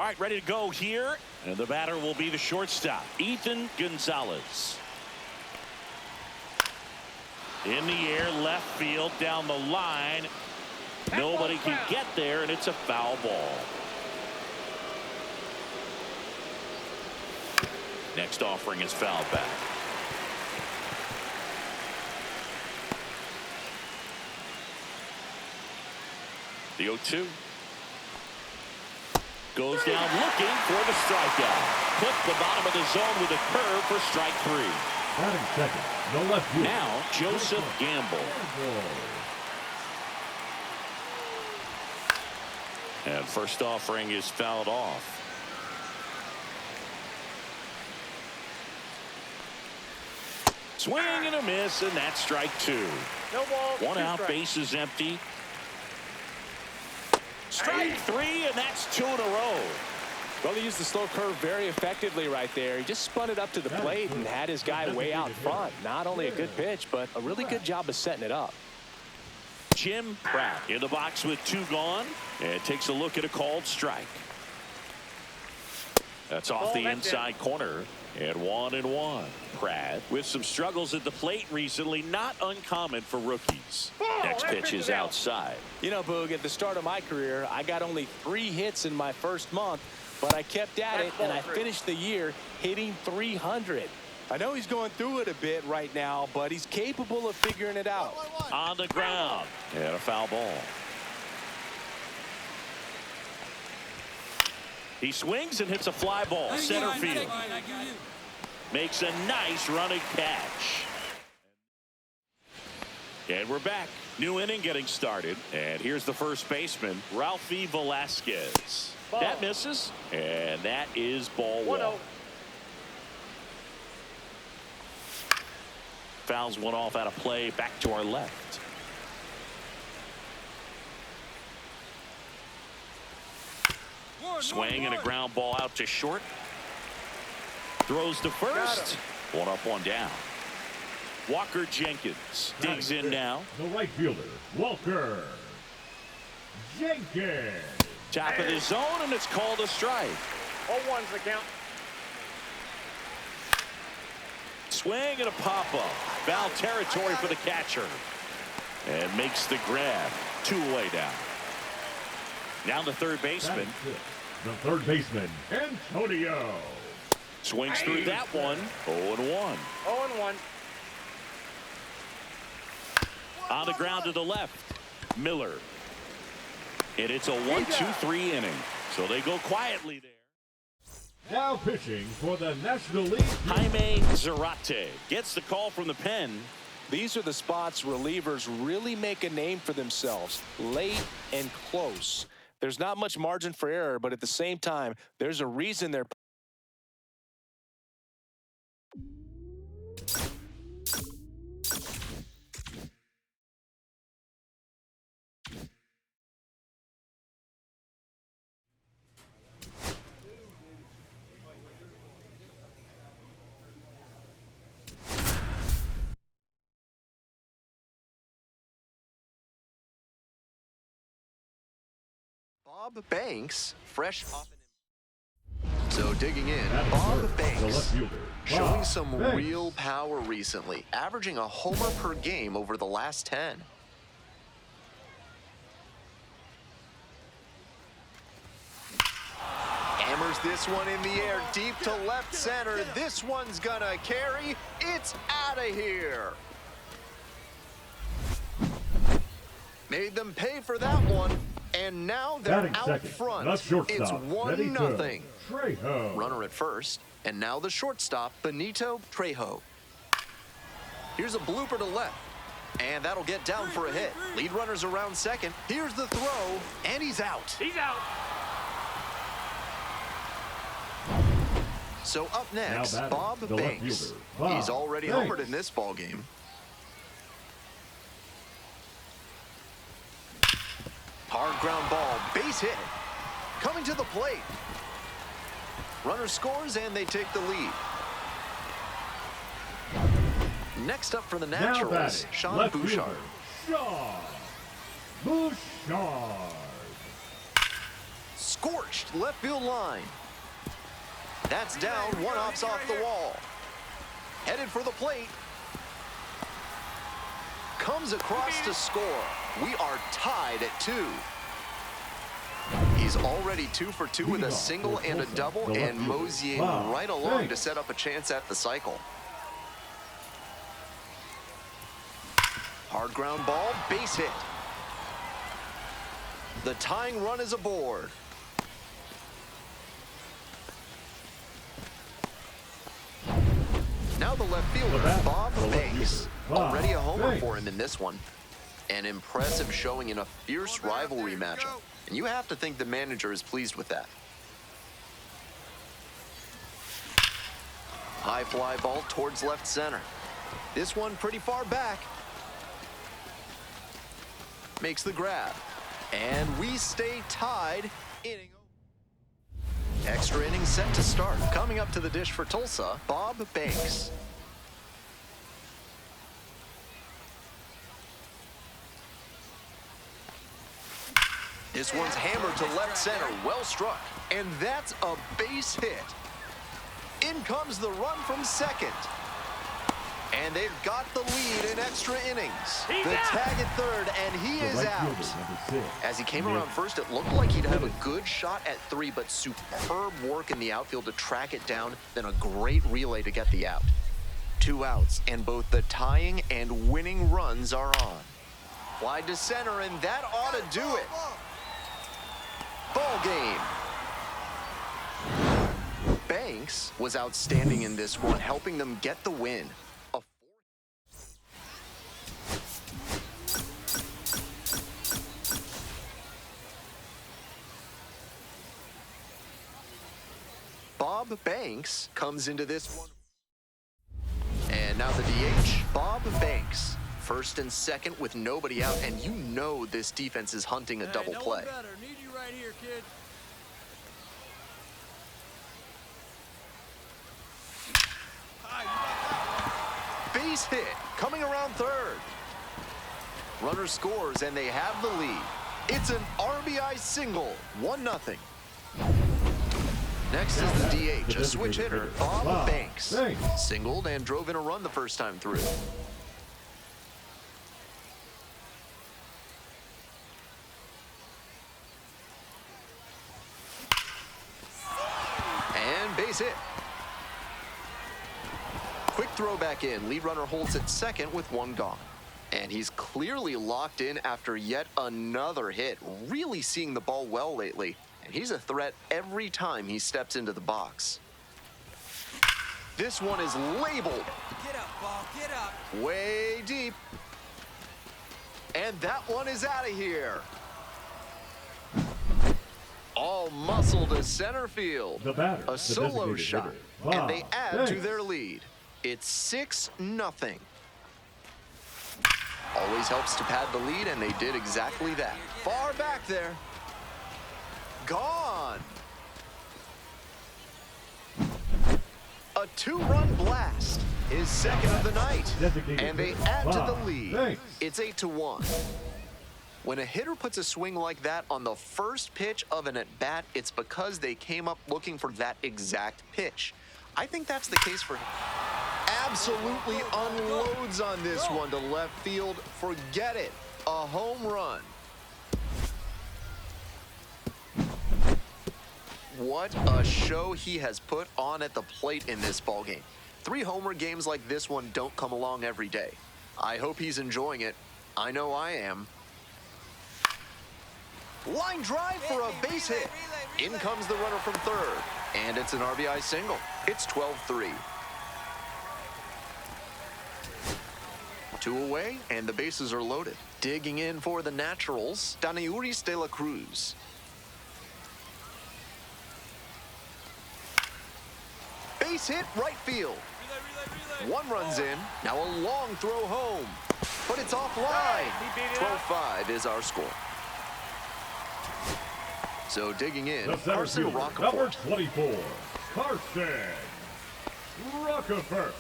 All right, ready to go here. And the batter will be the shortstop, Ethan Gonzalez. In the air, left field, down the line. Nobody can get there, and it's a foul ball. Next offering is fouled back. The 0-2. Goes down looking for the strikeout. Clipped the bottom of the zone with a curve for strike 3. Batting second, the left field. Now Joseph Gamble. And first offering is fouled off. Swing and a miss, and that's strike 2. No ball. One out, base is empty. Strike 3, and that's 2 in a row. Well, he used the slow curve very effectively right there. He just spun it up to the plate and had his guy way out front. Not only a good pitch, but a really good job of setting it up. Jim Pratt in the box with 2 gone, and takes a look at a called strike. That's off the inside corner, and 1-1. Pratt with some struggles at the plate recently, not uncommon for rookies. Next pitch is outside. You know, Boog, at the start of my career, I got only 3 hits in my first month, but I kept at it, and I finished the year hitting 300. I know he's going through it a bit right now, but he's capable of figuring it out. On the ground, and a foul ball. He swings and hits a fly ball, center field. Makes a nice running catch. And we're back. New inning getting started. And here's the first baseman, Ralphie Velasquez. That misses, and that is ball 1. Fouls one off out of play, back to our left. Swing and a ground ball out to short. Throws to first. 1 up, 1 down. Walker Jenkins digs in now. The right fielder, Walker Jenkins. Top of the zone, and it's called a strike. 0-1's the count. Swing and a pop-up. Foul territory for the catcher. And makes the grab. 2 away down. Now the third baseman. The third baseman, Antonio. Swings through that one. 0-1. 0-1. On the ground to the left. Miller. And it's a 1-2-3 inning. So they go quietly there. Now pitching for the National League. Jaime Zarate gets the call from the pen. These are the spots relievers really make a name for themselves. Late and close. There's not much margin for error, but at the same time, there's a reason they're Bob Banks, fresh off. So digging in, Bob Banks showing some real power recently, averaging a homer per game over the last 10. Hammers this one in the air, deep to left center. This one's gonna carry. It's out of here. Made them pay for that one. And now they're out front. It's 1-0. Runner at first, and now the shortstop, Benito Trejo. Here's a blooper to left, and that'll get down for a hit. Lead runner's around second. Here's the throw, and he's out. He's out. So up next, Bob Banks. He's already homered in this ballgame. Hard ground ball, base hit. Coming to the plate. Runner scores, and they take the lead. Next up for the Naturals, Sean Bouchard. scorched left field line. That's down, one hops off the wall. Headed for the plate. Comes across to score. We are tied at 2. He's already 2 for 2 with a single and a double, and moseying right along to set up a chance at the cycle. Hard ground ball, base hit. The tying run is aboard. Now the left fielder, Bob Banks. Already a homer for him in this one. An impressive showing in a fierce rivalry matchup. And you have to think the manager is pleased with that. High fly ball towards left center. This one pretty far back. Makes the grab. And we stay tied. Inning. Extra inning set to start. Coming up to the dish for Tulsa, Bob Banks. This one's hammered to left center, well struck. And that's a base hit. In comes the run from second. And they've got the lead in extra innings. The tag at third, and he is out. As he came around first, it looked like he'd have a good shot at 3, but superb work in the outfield to track it down, then a great relay to get the out. 2 outs, and both the tying and winning runs are on. Wide to center, and that ought to do it. Ball game. Banks was outstanding in this one, helping them get the win. Bob Banks comes into this one. And now the DH, Bob Banks. First and second with nobody out, and you know this defense is hunting a double play. Need you right here, kid. Base hit, coming around third. Runner scores, and they have the lead. It's an RBI single, 1-0. Next is the DH, a switch hitter, Bob Banks. Singled and drove in a run the first time through. And base hit. Quick throw back in. Lead runner holds at second with 1 gone. And he's clearly locked in after yet another hit. Really seeing the ball well lately. And he's a threat every time he steps into the box. This one is labeled. Get up, ball, get up. Way deep. And that one is out of here. All muscle to center field. The batter, a solo shot. Hitter. And they add to their lead. It's 6-0. Always helps to pad the lead, and they did exactly that. Far back there. Gone. A 2-run blast. His second of the night. And they add to the lead. It's 8-1. When a hitter puts a swing like that on the first pitch of an at-bat, it's because they came up looking for that exact pitch. I think that's the case for him. Absolutely unloads on this one to left field. Forget it. A home run. What a show he has put on at the plate in this ballgame. 3 homer games like this one don't come along every day. I hope he's enjoying it. I know I am. Line drive for a base hit. In comes the runner from third. And it's an RBI single. It's 12-3. 2 away, and the bases are loaded. Digging in for the Naturals, Daneuris de la Cruz. Base hit right field. One runs in. Now a long throw home. But it's offline. 12-5 is our score. So digging in, Carson Rockefeller. Number 24, Carson Rockefeller.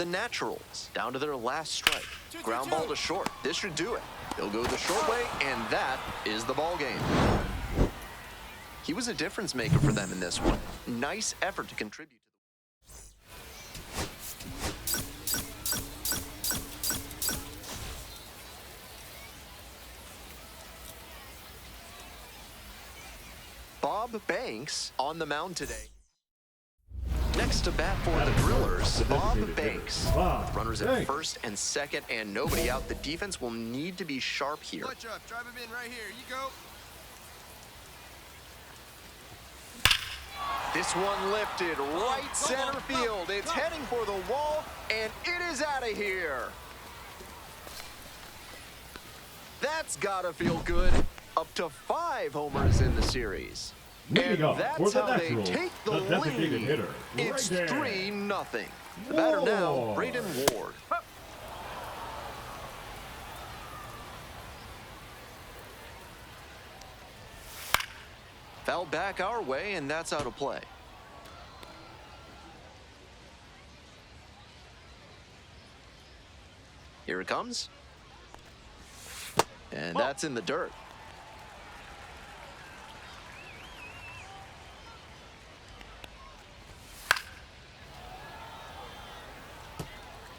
the Naturals down to their last strike. Ground ball to short. This should do it. He'll go the short way, and that is the ball game. He was a difference maker for them in this one. Nice effort to contribute. Bob Banks on the mound today. Next to bat for the Drillers, Bob Banks. With runners at first and second and nobody out, the defense will need to be sharp here. Watch up. Drive him in right here. You go. This one lifted right center field. It's heading for the wall, and it is out of here. That's gotta feel good. Up to 5 homers in the series. And that's how they take the lead. It's 3-0. The batter now, Braden Ward. Foul back our way, and that's out of play. Here it comes. And that's in the dirt.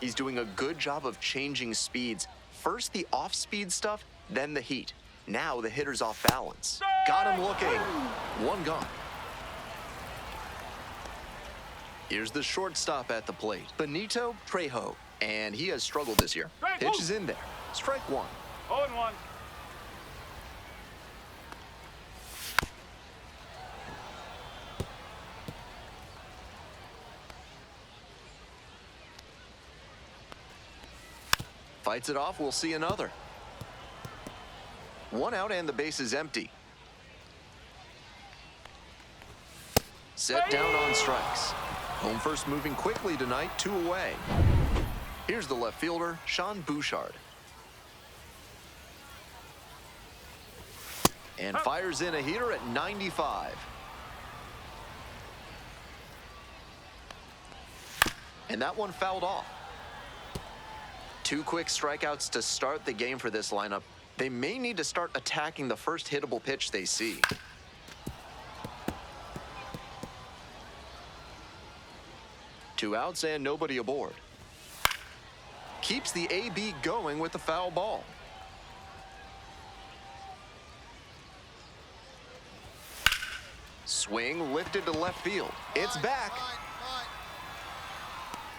He's doing a good job of changing speeds. First the off-speed stuff, then the heat. Now the hitter's off balance. Got him looking. One gone. Here's the shortstop at the plate, Benito Trejo, and he has struggled this year. Pitch is in there. Strike one. 0-1. Fights it off, we'll see another. One out and the base is empty. Set down on strikes. Home first moving quickly tonight, 2 away. Here's the left fielder, Sean Bouchard. And fires in a heater at 95. And that one fouled off. 2 quick strikeouts to start the game for this lineup. They may need to start attacking the first hittable pitch they see. Two outs and nobody aboard. Keeps the AB going with the foul ball. Swing lifted to left field. It's back.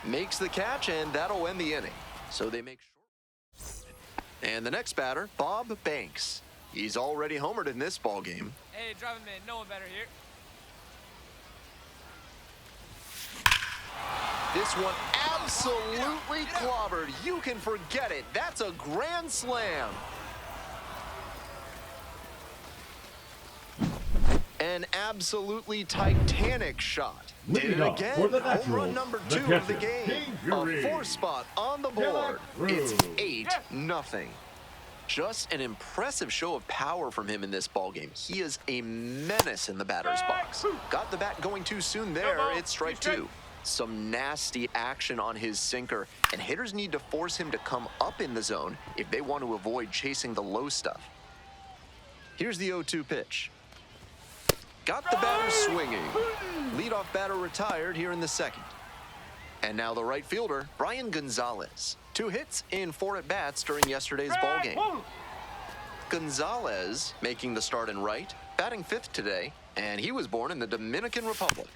Makes the catch, and that'll end the inning. So they make short. And the next batter, Bob Banks. He's already homered in this ball game. Hey, drive him in. No one better here. This one absolutely clobbered. You can forget it. That's a grand slam. An absolutely titanic shot. Did it again. Home run number 2 of the game. A 4 spot on the board. It's 8-0. Just an impressive show of power from him in this ballgame. He is a menace in the batter's box. Got the bat going too soon there. It's strike 2. Some nasty action on his sinker, and hitters need to force him to come up in the zone if they want to avoid chasing the low stuff. Here's the 0-2 pitch. Got the batter swinging. Leadoff batter retired here in the second. And now the right fielder, Brian Gonzalez. 2 hits in 4 at-bats during yesterday's ballgame. Gonzalez making the start in right, batting 5th today, and he was born in the Dominican Republic.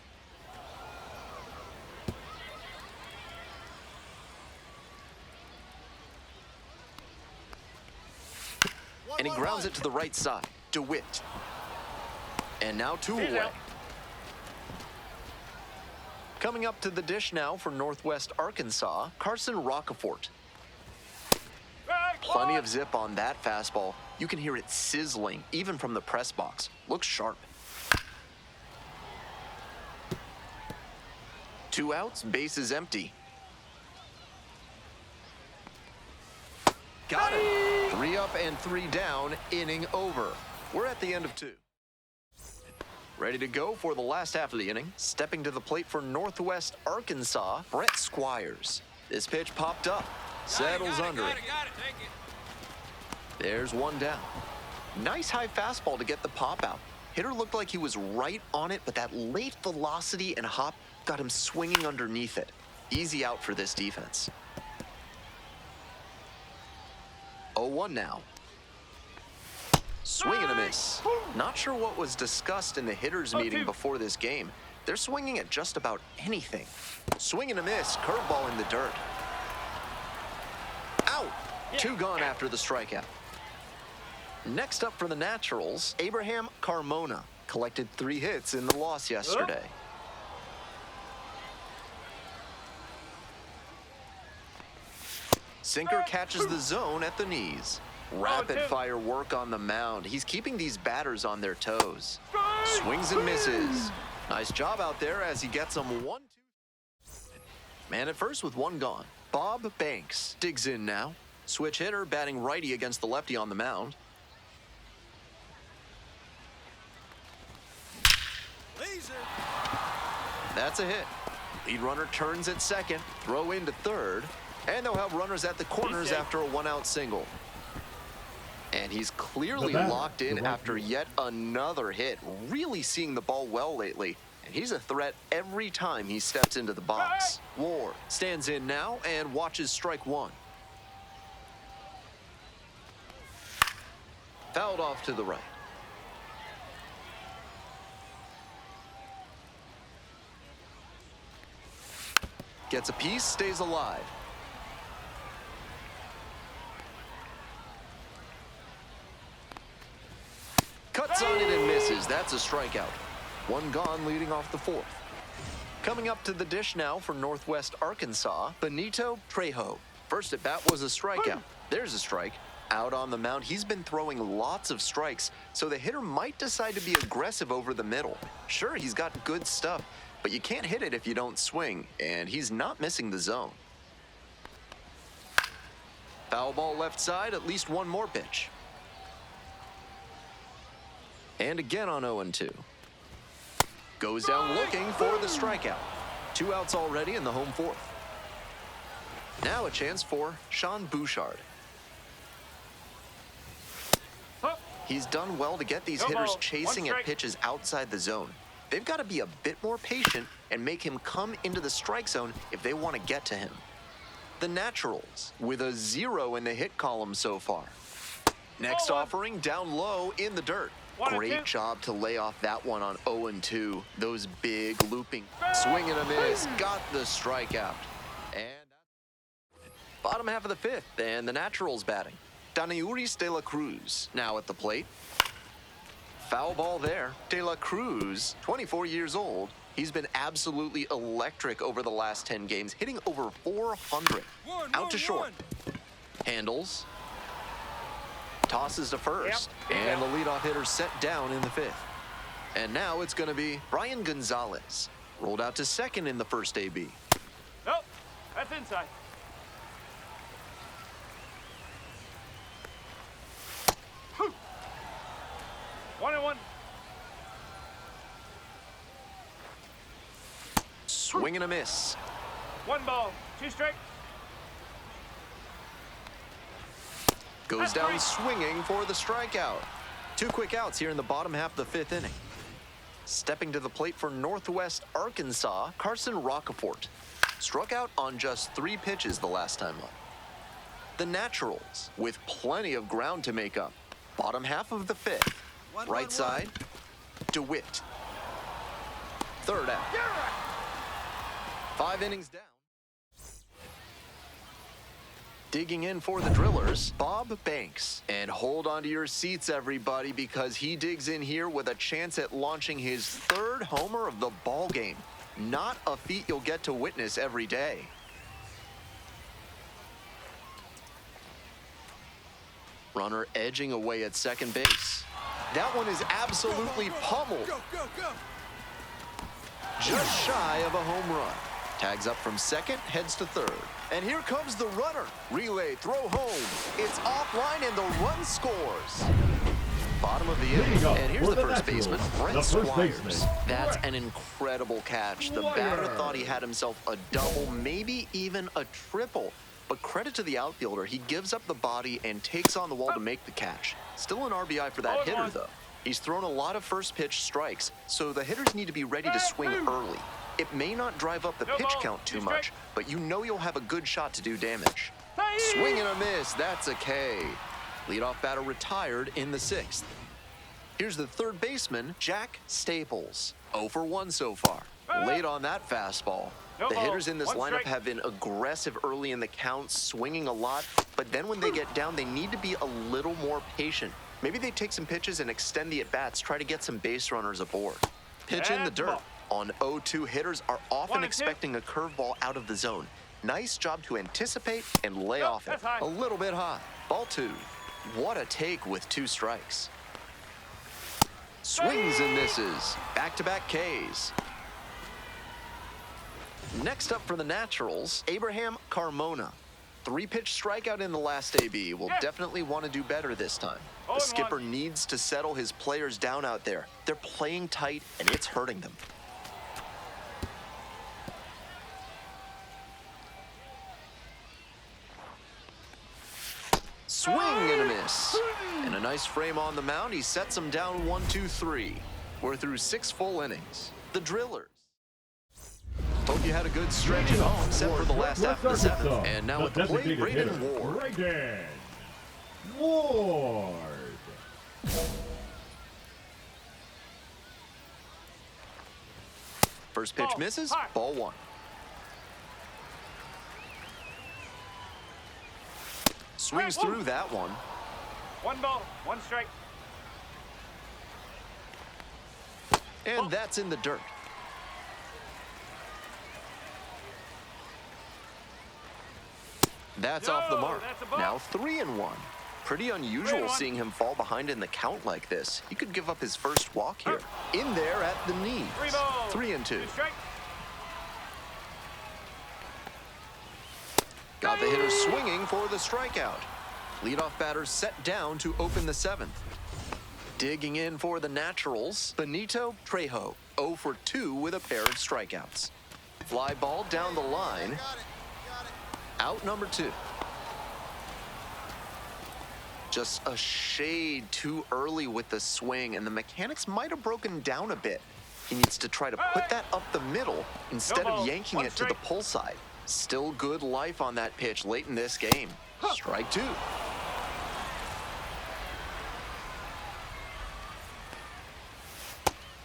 And he grounds it to the right side. DeWitt. And now 2 away. Coming up to the dish now for Northwest Arkansas, Carson Rockefort. Plenty of zip on that fastball. You can hear it sizzling even from the press box. Looks sharp. 2 outs, base is empty. Got it. 3 up and 3 down, inning over. We're at the end of 2. Ready to go for the last half of the inning. Stepping to the plate for Northwest Arkansas, Brett Squires. This pitch popped up. Settles under it. Got it. Take it. There's one down. Nice high fastball to get the pop out. Hitter looked like he was right on it, but that late velocity and hop got him swinging underneath it. Easy out for this defense. 0-1 now. Swing and a miss. Not sure what was discussed in the hitters meeting before this game. They're swinging at just about anything. Swing and a miss. Curveball in the dirt. Out. 2 gone after the strikeout. Next up for the Naturals, Abraham Carmona collected 3 hits in the loss yesterday. Sinker catches the zone at the knees. Rapid fire work on the mound. He's keeping these batters on their toes. Swings and misses. Nice job out there as he gets them 1-2. Man at first with 1 gone. Bob Banks digs in now. Switch hitter batting righty against the lefty on the mound. Laser. That's a hit. Lead runner turns at second. Throw into third. And they'll have runners at the corners after a 1-out single. And he's clearly locked in after yet another hit. Really seeing the ball well lately. And he's a threat every time he steps into the box. Ward stands in now and watches strike 1. Fouled off to the right. Gets a piece, stays alive. Cuts on it and misses. That's a strikeout. 1 gone leading off the 4th. Coming up to the dish now for Northwest Arkansas, Benito Trejo. First at bat was a strikeout. There's a strike. Out on the mound, he's been throwing lots of strikes, so the hitter might decide to be aggressive over the middle. Sure, he's got good stuff, but you can't hit it if you don't swing, and he's not missing the zone. Foul ball left side, at least 1 more pitch. And again on 0-2. Goes down looking for the strikeout. 2 outs already in the home 4th. Now a chance for Sean Bouchard. He's done well to get these hitters chasing at pitches outside the zone. They've got to be a bit more patient and make him come into the strike zone if they want to get to him. The Naturals with a 0 in the hit column so far. Next offering down low in the dirt. Great job to lay off that one on 0-2. Those big looping. Swing and a miss. Got the strikeout. And bottom half of the 5th, and the Naturals batting. Daniuris de la Cruz now at the plate. Foul ball there. De la Cruz, 24 years old. He's been absolutely electric over the last 10 games, hitting over 400. Out to short. Handles. Tosses to first. And the leadoff hitter set down in the 5th. And now it's going to be Brian Gonzalez. Rolled out to second in the first AB. Nope, that's inside. Whew. 1-1. Swing and a miss. 1 ball, 2 strikes. Goes down swinging for the strikeout. 2 quick outs here in the bottom half of the 5th inning. Stepping to the plate for Northwest Arkansas, Carson Rocafort. Struck out on just 3 pitches the last time up. The Naturals with plenty of ground to make up. Bottom half of the 5th. Right side, DeWitt. 3rd out. 5 innings down. Digging in for the Drillers, Bob Banks. And hold on to your seats, everybody, because he digs in here with a chance at launching his 3rd homer of the ball game. Not a feat you'll get to witness every day. Runner edging away at second base. That one is absolutely pummeled. Just shy of a home run. Tags up from second, heads to 3rd. And here comes the runner. Relay, throw home. It's offline and the run scores. Bottom of the eighth. And here's the first baseman, Brent Squires. That's an incredible catch. The batter thought he had himself a double, maybe even a triple. But credit to the outfielder, he gives up the body and takes on the wall to make the catch. Still an RBI for that hitter, though. He's thrown a lot of first pitch strikes, so the hitters need to be ready to swing early. It may not drive up the pitch count too much, but you know you'll have a good shot to do damage. Swing and a miss, that's a K. Leadoff batter retired in the sixth. Here's the third baseman, Jack Staples. 0 for 1 so far. Late on that fastball. The hitters in this lineup have been aggressive early in the count, swinging a lot, but then when they get down, they need to be a little more patient. Maybe they take some pitches and extend the at-bats, try to get some base runners aboard. Pitch in the dirt. On 0-2, hitters are often expecting a curveball out of the zone. Nice job to anticipate and lay off it. A little bit high. Ball 2. What a take with 2 strikes. Swings and misses. Back-to-back Ks. Next up for the Naturals, Abraham Carmona. 3-pitch strikeout in the last AB. Will definitely want to do better this time. The skipper needs to settle his players down out there. They're playing tight, and it's hurting them. Swing and a miss. And a nice frame on the mound. He sets them down 1-2-3. We're through 6 full innings. The Drillers. Hope you had a good stretch at home, except for the last half of the 7th. And now at the plate, Braden Ward. First pitch misses, ball 1. Swings through that one. 1 ball, 1 strike. And that's in the dirt. That's off the mark. Now 3-1. Pretty unusual seeing him fall behind in the count like this. He could give up his first walk here. In there at the knees. 3-2. Got the hitter swinging for the strikeout. Leadoff batter set down to open the 7th. Digging in for the Naturals, Benito Trejo. 0 for 2 with a pair of strikeouts. Fly ball down the line. Out number 2. Just a shade too early with the swing, and the mechanics might have broken down a bit. He needs to try to put that up the middle instead of yanking it to the pull side. Still good life on that pitch late in this game. Strike 2.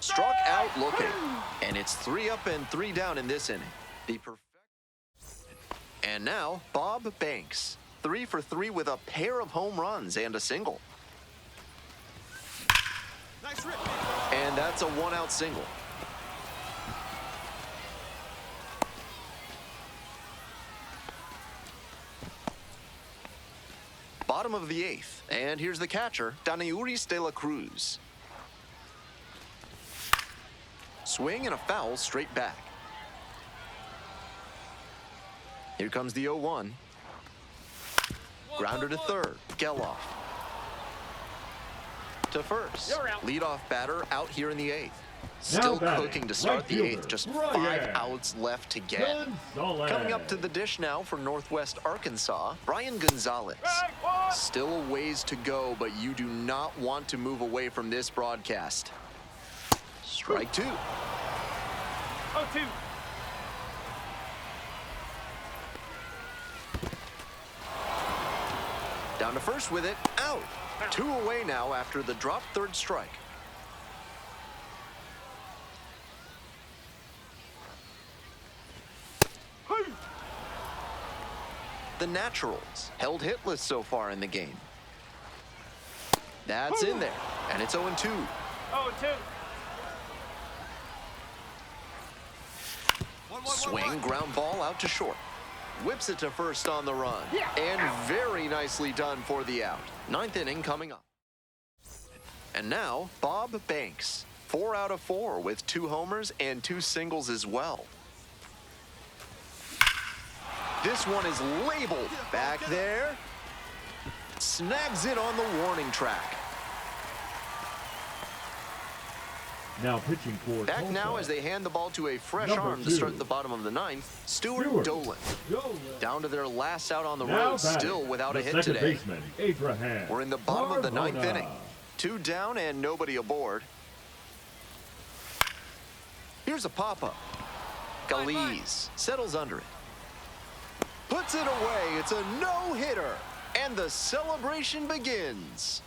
Struck out looking. And it's 3 up and 3 down in this inning. The perfect. And now, Bob Banks. 3 for 3 with a pair of home runs and a single. Nice rip. And that's a 1-out single. Bottom of the 8th. And here's the catcher, Daneuris de la Cruz. Swing and a foul straight back. Here comes the 0-1. Grounder to third. Geloff. To first. Leadoff batter out here in the 8th. Still cooking to start the 8th. Just 5 outs left to get. Coming up to the dish now for Northwest Arkansas, Brian Gonzalez. Still a ways to go, but you do not want to move away from this broadcast. Strike 2. 0-2. Down to first with it. Out. 2 away now after the drop third strike. The Naturals held hitless so far in the game. That's in there, and it's 0-2. 0-2. Swing, ground ball out to short. Whips it to first on the run. And very nicely done for the out. 9th inning coming up. And now, Bob Banks. 4 out of 4 with 2 homers and 2 singles as well. This one is labeled. Back there. Snags it on the warning track. Now pitching for Back Tulsa. now as they hand the ball to a fresh Number arm to 2. start the bottom of the ninth, Stuart Dolan. Down to their last out on the Now road, still without a hit second today. baseman, Abraham We're in the bottom of the ninth Cardona. inning. 2 down and nobody aboard. Here's a pop-up. Galiz settles under it. Puts it away. It's a no-hitter. And the celebration begins.